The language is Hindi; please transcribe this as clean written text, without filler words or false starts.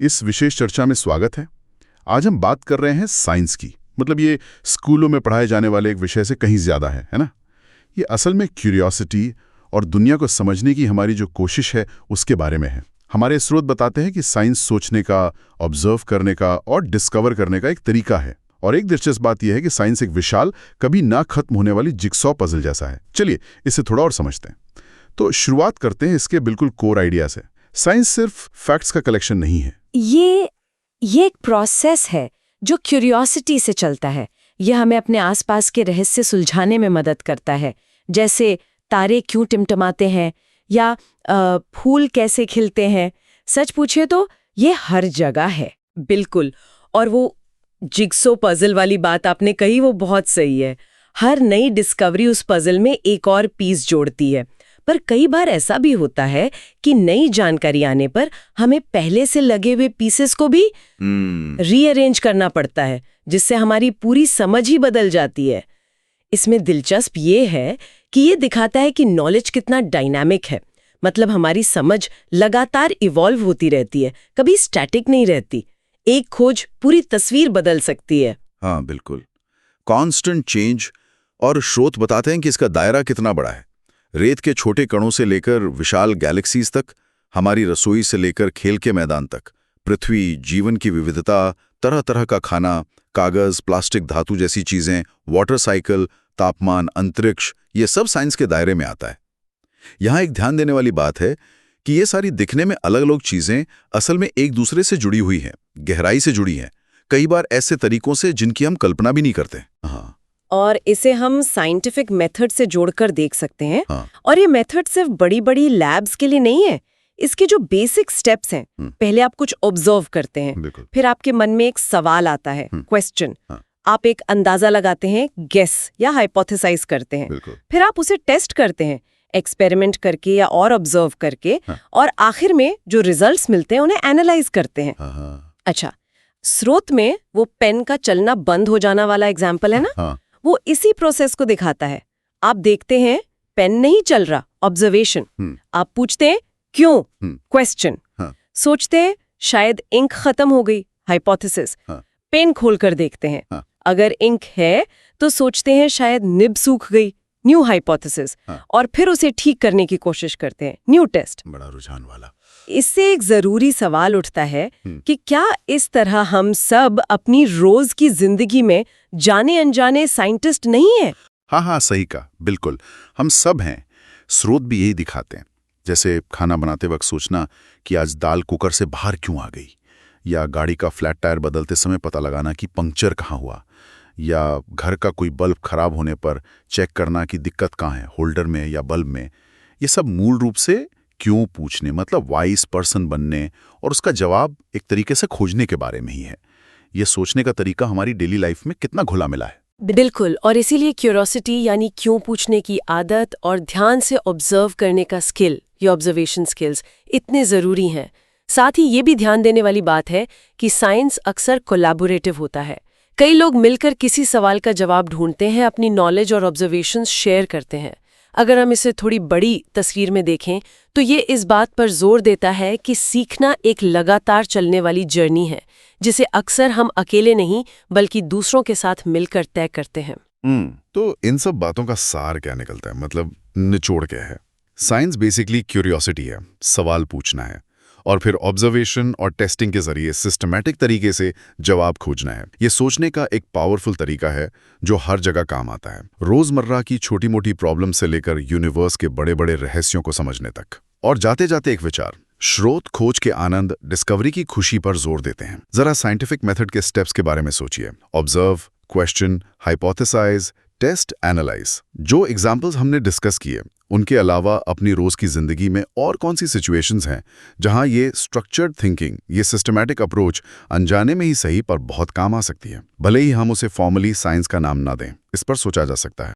इस विशेष चर्चा में स्वागत है। आज हम बात कर रहे हैं साइंस की। मतलब ये स्कूलों में पढ़ाए जाने वाले एक विषय से कहीं ज्यादा है ना? ये असल में क्यूरियोसिटी और दुनिया को समझने की हमारी जो कोशिश है उसके बारे में है। हमारे स्रोत बताते हैं कि साइंस सोचने का, ऑब्जर्व करने का और डिस्कवर करने का एक तरीका है। और एक दिलचस्प बात यह है कि साइंस एक विशाल, कभी ना खत्म होने वाली जिगसॉ पजल जैसा है। चलिए इसे थोड़ा और समझते हैं। तो शुरुआत करते हैं इसके बिल्कुल कोर आइडिया से। साइंस सिर्फ फैक्ट्स का कलेक्शन नहीं है। ये एक प्रोसेस है जो क्यूरियोसिटी से चलता है। यह हमें अपने आसपास के रहस्य सुलझाने में मदद करता है, जैसे तारे क्यों टिमटिमाते हैं या फूल कैसे खिलते हैं। सच पूछिए तो ये हर जगह है। बिल्कुल। और वो जिग्सो पजल वाली बात आपने कही, वो बहुत सही है। हर नई डिस्कवरी उस पजल में एक और पीस जोड़ती है। पर कई बार ऐसा भी होता है कि नई जानकारी आने पर हमें पहले से लगे हुए पीसेस को भी रीअरेंज करना पड़ता है, जिससे हमारी पूरी समझ ही बदल जाती है। इसमें दिलचस्प ये है कि ये दिखाता है कि नॉलेज कितना डायनामिक है। मतलब हमारी समझ लगातार इवॉल्व होती रहती है, कभी स्टैटिक नहीं रहती। एक खोज पूरी तस्वीर बदल सकती है। हाँ बिल्कुल, कांस्टेंट चेंज। और स्रोत बताते हैं कि इसका दायरा कितना बड़ा है। रेत के छोटे कणों से लेकर विशाल गैलेक्सीज तक, हमारी रसोई से लेकर खेल के मैदान तक, पृथ्वी, जीवन की विविधता, तरह तरह का खाना, कागज, प्लास्टिक, धातु जैसी चीजें, वाटर साइकिल, तापमान, अंतरिक्ष, ये सब साइंस के दायरे में आता है। यहाँ एक ध्यान देने वाली बात है कि ये सारी दिखने में अलग अलग चीजें असल में एक दूसरे से जुड़ी हुई हैं, गहराई से जुड़ी हैं, कई बार ऐसे तरीकों से जिनकी हम कल्पना भी नहीं करते। हाँ। और इसे हम साइंटिफिक मेथड से जोड़कर देख सकते हैं। हाँ। और ये मेथड सिर्फ बड़ी बड़ी लैब्स के लिए नहीं है। इसके जो बेसिक स्टेप्स हैं, पहले आप कुछ ऑब्जर्व करते हैं, फिर आपके मन में एक सवाल आता है, क्वेश्चन। आप एक अंदाजा लगाते हैं, गेस या हाइपोथेसाइज करते हैं, फिर आप उसे टेस्ट करते हैं, एक्सपेरिमेंट करके या और ऑब्जर्व करके, और आखिर में जो रिजल्ट्स मिलते हैं उन्हें एनालाइज करते हैं। अच्छा, स्रोत में वो पेन का चलना बंद हो जाना वाला एग्जाम्पल है ना, वो इसी प्रोसेस को दिखाता है। आप देखते हैं पेन नहीं चल रहा, ऑब्जर्वेशन। आप पूछते हैं क्यों, क्वेश्चन। सोचते हैं शायद इंक खत्म हो गई, हाइपोथेसिस। पेन खोलकर देखते हैं, अगर इंक है तो सोचते हैं शायद निब सूख गई, न्यू हाइपोथेसिस। और फिर उसे ठीक करने की कोशिश करते हैं, न्यू टेस्ट। बड़ा रुझान वाला। इससे एक जरूरी सवाल उठता है कि क्या इस तरह हम सब अपनी रोज की जिंदगी में जाने अनजाने साइंटिस्ट नहीं हैं? हाँ, सही कहा, बिल्कुल हम सब हैं। स्रोत भी यही दिखाते हैं। जैसे खाना बनाते वक्त सोचना कि आज दाल कुकर से बाहर क्यों आ गई, या गाड़ी का फ्लैट टायर बदलते समय पता लगाना कि पंक्चर कहाँ हुआ, या घर का कोई बल्ब खराब होने पर चेक करना कि दिक्कत कहाँ है, होल्डर में या बल्ब में। ये सब मूल रूप से क्यों पूछने, मतलब वाइस पर्सन बनने और उसका जवाब एक तरीके से खोजने के बारे में ही है। ये सोचने का तरीका हमारी डेली लाइफ में कितना घुला मिला है। बिल्कुल। और इसीलिए क्यूरियोसिटी यानी क्यों पूछने की आदत और ध्यान से ऑब्जर्व करने का स्किल, ये ऑब्जर्वेशन स्किल्स इतने ज़रूरी हैं। साथ ही ये भी ध्यान देने वाली बात है कि साइंस अक्सर कोलैबोरेटिव होता है। कई लोग मिलकर किसी सवाल का जवाब ढूंढते हैं, अपनी नॉलेज और ऑब्जर्वेशंस शेयर करते हैं। अगर हम इसे थोड़ी बड़ी तस्वीर में देखें तो ये इस बात पर जोर देता है कि सीखना एक लगातार चलने वाली जर्नी है, जिसे अक्सर हम अकेले नहीं बल्कि दूसरों के साथ मिलकर तय करते हैं। तो इन सब बातों का सार क्या निकलता है, मतलब निचोड़ क्या है? साइंस बेसिकली क्यूरियोसिटी है, सवाल पूछना है, और फिर ऑब्जर्वेशन और टेस्टिंग के जरिए सिस्टमैटिक तरीके से जवाब खोजना है। ये सोचने का एक पावरफुल तरीका है जो हर जगह काम आता है, रोजमर्रा की छोटी मोटी प्रॉब्लम से लेकर यूनिवर्स के बड़े बड़े रहस्यों को समझने तक। और जाते जाते एक विचार, स्रोत खोज के आनंद, डिस्कवरी की खुशी पर जोर देते हैं। जरा साइंटिफिक मेथड के स्टेप्स के बारे में सोचिए। Observe, question, hypothesise, test, analyse. जो एग्जाम्पल्स हमने डिस्कस किए, उनके अलावा अपनी रोज की जिंदगी में और कौन सी सिचुएशंस हैं जहां ये स्ट्रक्चर्ड थिंकिंग, ये सिस्टमैटिक अप्रोच अनजाने में ही सही पर बहुत काम आ सकती है। भले ही हम उसे फॉर्मली साइंस का नाम ना दें, इस पर सोचा जा सकता है।